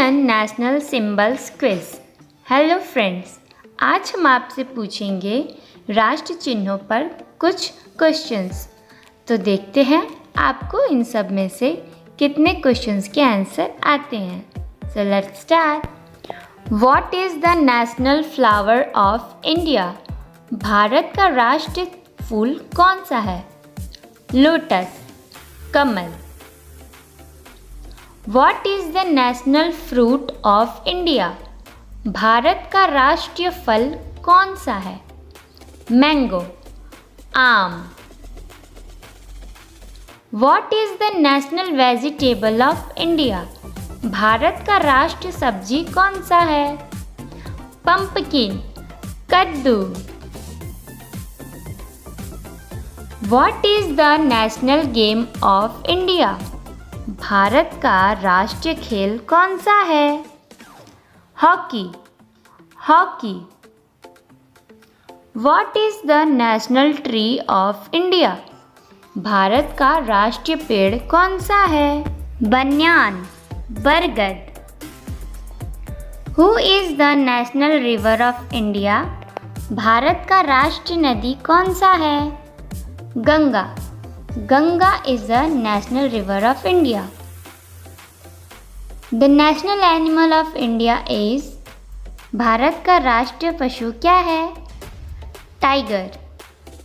Indian national symbols quiz. Hello friends, आज हम आपसे पूछेंगे राष्ट्र चिन्हों पर कुछ क्वेश्चंस। तो देखते हैं आपको इन सब में से कितने क्वेश्चंस के आंसर आते हैं। So let's start. What is the national flower of India? Bharat का राष्ट्रीय फूल कौन सा है? Lotus, Kamal. What is the national fruit of India? Bharat का राष्ट्रीय फल कौन सा है? मैंगो, आम। What is the national vegetable of India? Bharat का राष्ट्रीय सब्जी कौन सा है? पंपकिन, कद्दू। What is the national game of India? Bharat का राष्ट्रीय खेल कौन सा है? Hockey, hockey. What is the national tree of India? Bharat का राष्ट्रीय पेड़ कौन सा है? बन्यान, बरगद। Who is the national river of India? Bharat का राष्ट्रीय नदी कौन सा है? Ganga, Ganga is the national river of India. The national animal of India is? Bharat का राष्ट्रीय पशु क्या है? Tiger,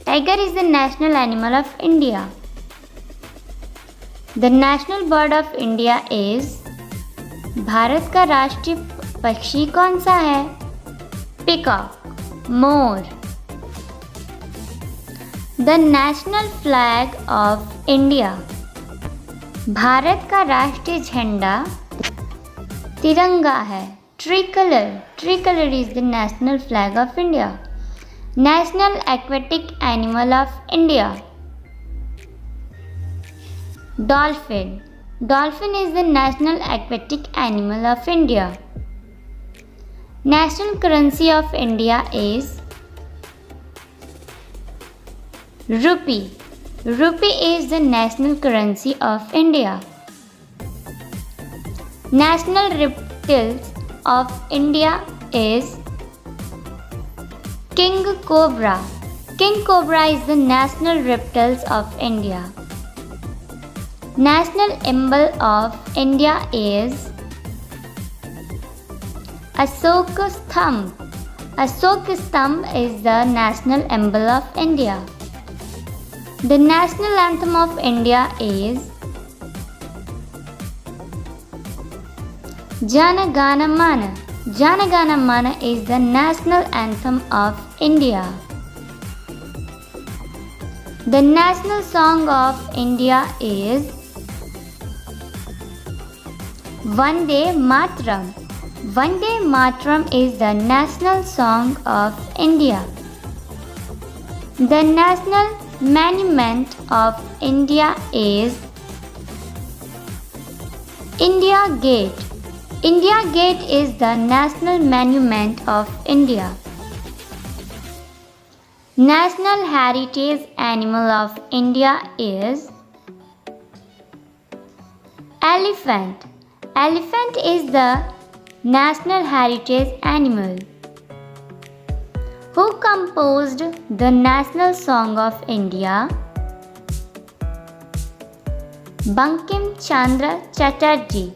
Tiger is the national animal of India. The national bird of India is? Bharat का राष्ट्रीय पक्षी कौन सा है? Peacock, more. The national flag of India? Bharat का राष्ट्रीय झंडा तिरंगा है, ट्रिकलर। ट्रिकलर is the national flag of India. National aquatic animal of India? Dolphin. Dolphin is the national aquatic animal of India. National currency of India is? Rupee. Rupee is the national currency of India. National reptiles of India is? King cobra. King cobra is the national reptiles of India. National symbol of India is? Ashoka Stamp. Ashoka Stamp is the national symbol of India. The national anthem of India is? Jana Gana Mana. Jana Gana Mana is the national anthem of India. The national song of India is? Vande Mataram. Vande Mataram is the national song of India. The national monument of India is? India Gate. India Gate is the national monument of India. National heritage animal of India is? Elephant. Elephant is the national heritage animal. Who composed the national song of India? Bankim Chandra Chatterjee.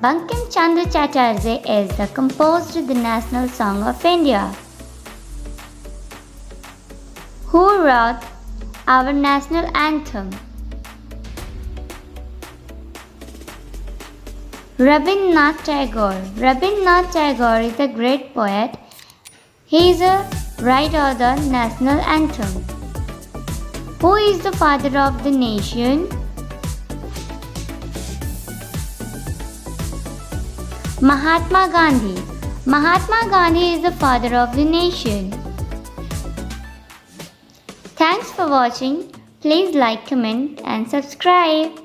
Bankim Chandra Chatterjee is the composed the national song of India. Who wrote our national anthem? Rabindranath Tagore. Rabindranath Tagore is a great poet. He is a writer of the national anthem. Who is the father of the nation? Mahatma Gandhi. Mahatma Gandhi is the father of the nation. Thanks for watching. Please like, comment and subscribe.